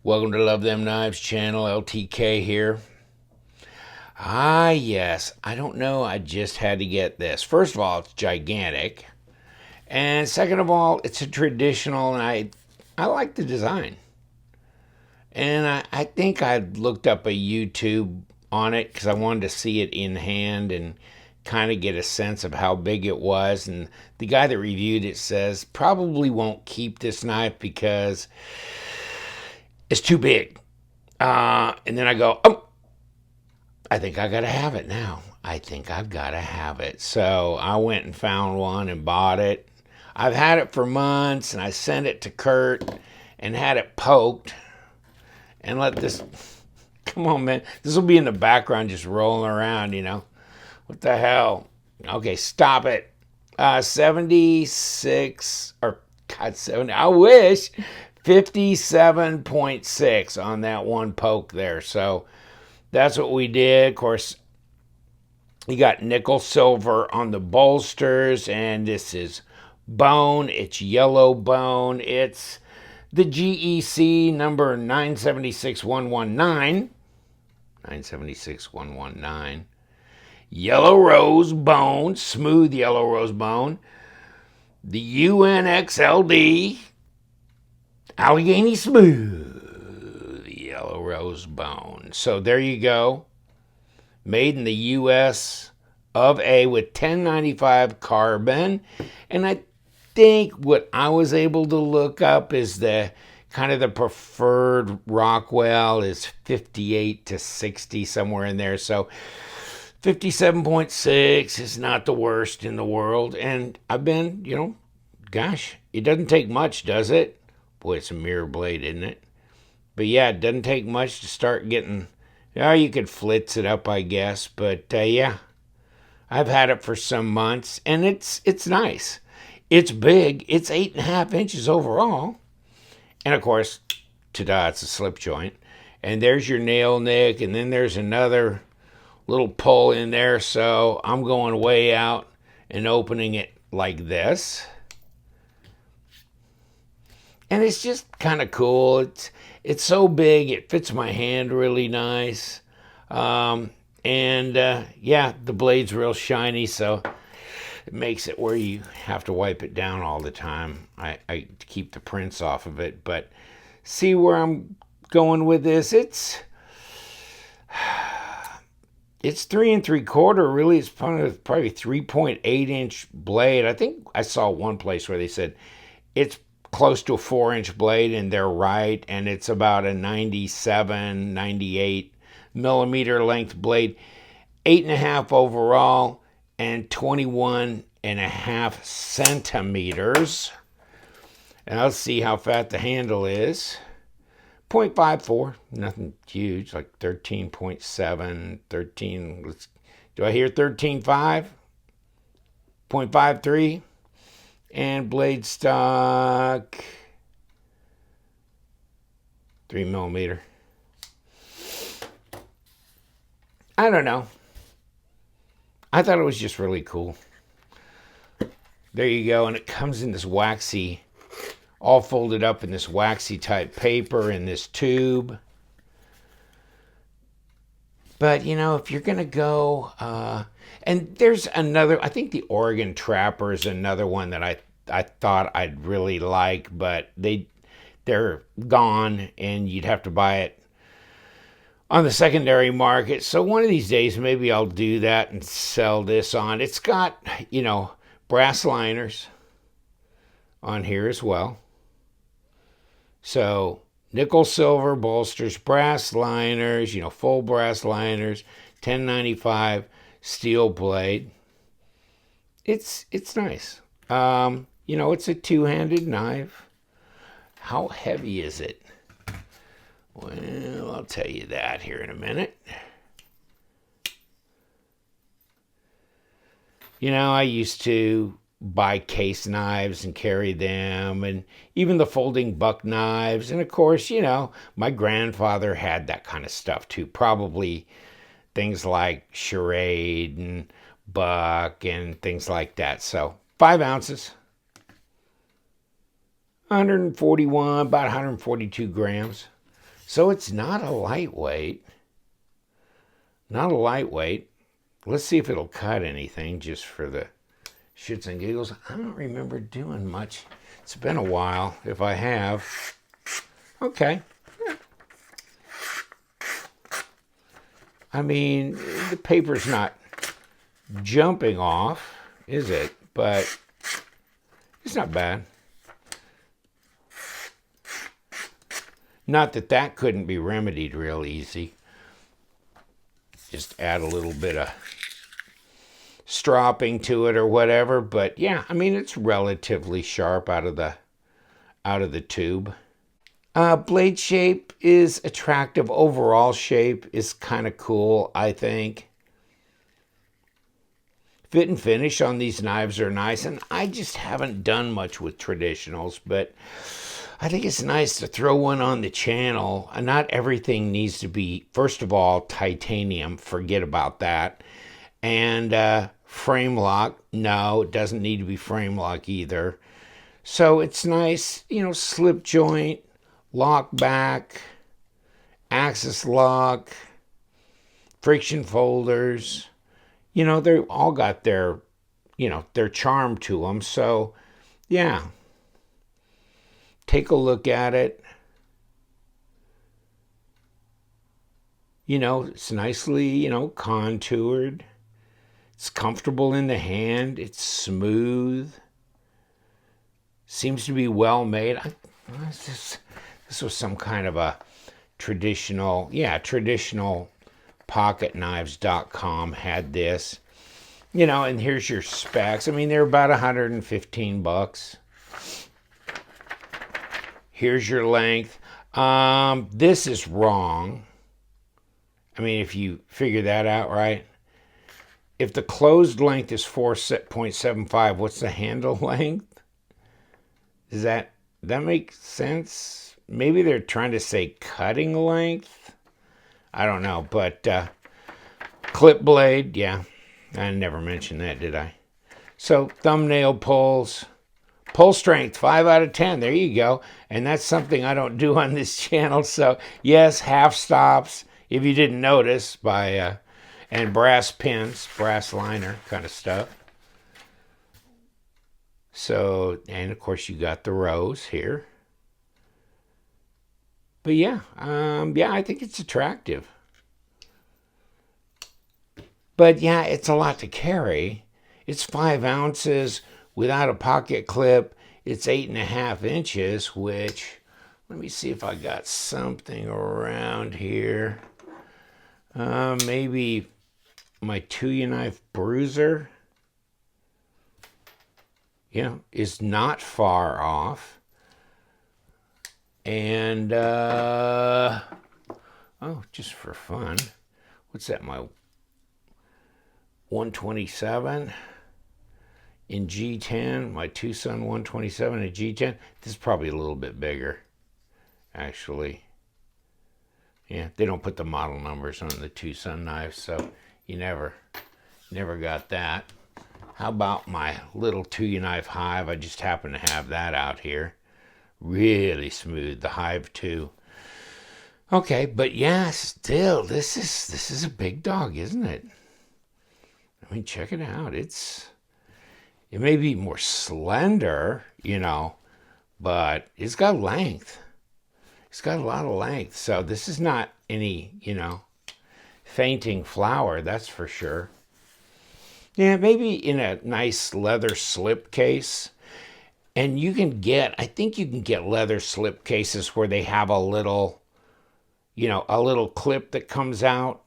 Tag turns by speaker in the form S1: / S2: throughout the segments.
S1: Welcome to Love Them Knives channel, LTK here. Ah, yes, I don't know, I just had to get this. First of all, it's gigantic. And second of all, it's a traditional, and I like the design. And I think I looked up a YouTube on it because I wanted to see it in hand and kind of get a sense of how big it was. And the guy that reviewed it says probably won't keep this knife because it's too big. And then I go, oh, I think I got to have it now. I think I've got to have it. So I went and found one and bought it. I've had it for months, and I sent it to Kurt and had it poked. And let this, come on, man. This will be in the background just rolling around, you know. What the hell? Okay, stop it. 76, or God, 70, I wish. 57.6 on that one poke there. So that's what we did. Of course, you got nickel silver on the bolsters, and this is bone. It's yellow bone. It's the GEC number 976119. 976119. Yellow rose bone, smooth yellow rose bone. The UN-X-LD. Allegheny smooth yellow rose bone. So there you go. Made in the U.S. of A with 1095 carbon. And I think what I was able to look up is the kind of the preferred Rockwell is 58 to 60, somewhere in there. So 57.6 is not the worst in the world. And I've been, gosh, it doesn't take much, does it? Boy, it's a mirror blade, isn't it? But yeah, it doesn't take much to start getting, you could flitz it up, I guess. But yeah, I've had it for some months, and it's nice. It's big. It's 8.5 inches overall. And of course, ta-da, it's a slip joint. And there's your nail nick, and then there's another little pull in there. So I'm going way out and opening it like this. And it's just kind of cool. It's so big, it fits my hand really nice. Yeah, the blade's real shiny, so it makes it where you have to wipe it down all the time. I keep the prints off of it, but see where I'm going with this? It's 3 3/4. Really, it's probably 3.8 inch blade. I think I saw one place where they said it's close to a 4-inch blade, and they're right. And it's about a 97, 98 millimeter length blade, 8.5 overall, and 21.5 centimeters. And let's see how fat the handle is. 0.54, nothing huge, like 13.7, 13. Do I hear 13.5? 0.53. And blade stock, 3 millimeter. I don't know. I thought it was just really cool. There you go. And it comes in this waxy, all folded up in this waxy type paper in this tube. But, if you're going to go, and there's another, I think the Oregon Trapper is another one that I thought I'd really like, but they're gone, and you'd have to buy it on the secondary market. So one of these days, maybe I'll do that and sell this on. It's got, brass liners on here as well. So nickel silver bolsters, brass liners, full brass liners, 1095 steel blade. It's nice. It's a two-handed knife. How heavy is it? Well, I'll tell you that here in a minute. I used to buy case knives and carry them, and even the folding buck knives. And of course, my grandfather had that kind of stuff too. Probably things like charade and buck and things like that. So 5 ounces, 141, about 142 grams. So it's not a lightweight. Not a lightweight. Let's see if it'll cut anything just for the shits and giggles. I don't remember doing much. It's been a while if I have. Okay. I mean, the paper's not jumping off, is it? But it's not bad. Not that that couldn't be remedied real easy. Just add a little bit of stropping to it or whatever. But yeah, I mean, it's relatively sharp out of the tube. Blade shape is attractive. Overall shape is kind of cool, I think. Fit and finish on these knives are nice, and I just haven't done much with traditionals, but I think it's nice to throw one on the channel. Not everything needs to be, first of all, titanium. Forget about that. And frame lock. No, it doesn't need to be frame lock either. So it's nice, slip joint, lock back, axis lock, friction folders. They all got their charm to them. So, yeah. Take a look at it. It's nicely, contoured. It's comfortable in the hand. It's smooth. Seems to be well made. This was some kind of a traditional PocketKnives.com had this. And here's your specs. I mean, they're about $115. Here's your length. This is wrong. I mean, if you figure that out right. If the closed length is 4.75, what's the handle length? Does that make sense? Maybe they're trying to say cutting length. I don't know, but clip blade, yeah. I never mentioned that, did I? So thumbnail pulls. Pull strength, 5 out of 10. There you go. And that's something I don't do on this channel. So, yes, half stops, if you didn't notice, and brass pins, brass liner kind of stuff. So, and of course, you got the rose here. But yeah, I think it's attractive. But yeah, it's a lot to carry. It's 5 ounces. Without a pocket clip, it's 8.5 inches, which, let me see if I got something around here. Maybe my 2U knife bruiser, is not far off. And, just for fun, what's that, my 127? In G10, my Tucson 127 in G10. This is probably a little bit bigger, actually. Yeah, they don't put the model numbers on the Tucson knives, so you never got that. How about my little 2U knife Hive? I just happen to have that out here. Really smooth, the Hive 2. Okay, but yeah, still, this is a big dog, isn't it? I mean, check it out. It may be more slender, but it's got length. It's got a lot of length. So this is not any, fainting flower, that's for sure. Yeah, maybe in a nice leather slip case. And I think you can get leather slip cases where they have a little clip that comes out.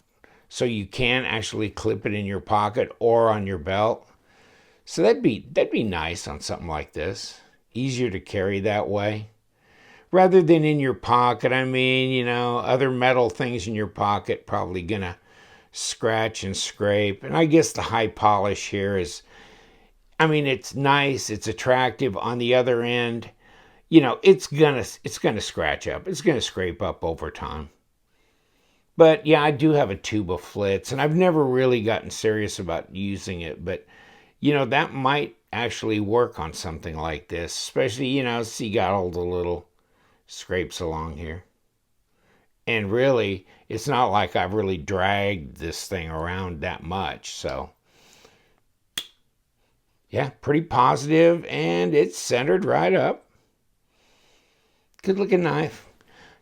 S1: So you can actually clip it in your pocket or on your belt. So that'd be nice on something like this. Easier to carry that way. Rather than in your pocket. I mean, other metal things in your pocket probably gonna scratch and scrape. And I guess the high polish here is, it's nice, it's attractive. On the other end, it's gonna scratch up. It's gonna scrape up over time. But yeah, I do have a tube of Flitz, and I've never really gotten serious about using it, but that might actually work on something like this, especially, see, you got all the little scrapes along here. And really, it's not like I've really dragged this thing around that much. So, yeah, pretty positive, and it's centered right up. Good looking knife.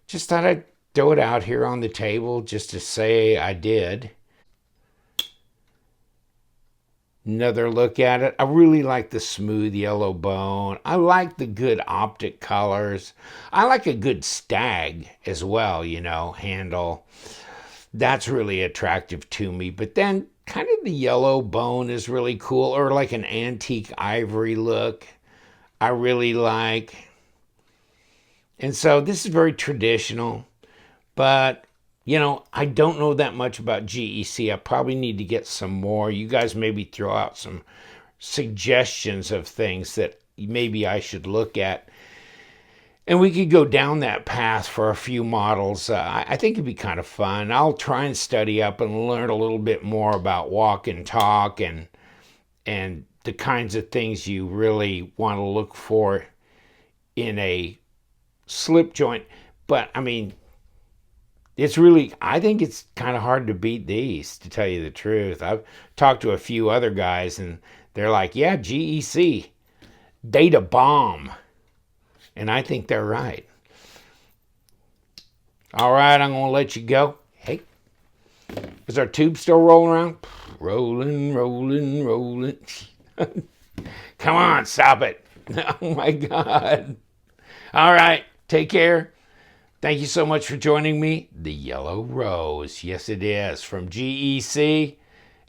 S1: Just thought I'd throw it out here on the table just to say I did. Another look at it. I really like the smooth yellow bone. I like the good optic colors. I like a good stag as well, handle. That's really attractive to me. But then kind of the yellow bone is really cool, or like an antique ivory look. I really like. And so this is very traditional, but I don't know that much about GEC. I probably need to get some more. You guys maybe throw out some suggestions of things that maybe I should look at. And we could go down that path for a few models. I think it'd be kind of fun. I'll try and study up and learn a little bit more about walk and talk and the kinds of things you really want to look for in a slip joint. But I mean, I think it's kind of hard to beat these, to tell you the truth. I've talked to a few other guys and they're like, yeah, GEC, data bomb. And I think they're right. All right, I'm going to let you go. Hey, is our tube still rolling around? Rolling, rolling, rolling. Come on, stop it. Oh my God. All right, take care. Thank you so much for joining me. The Yellow Rose. Yes, it is. From GEC.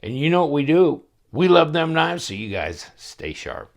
S1: And you know what we do. We love them knives, so you guys stay sharp.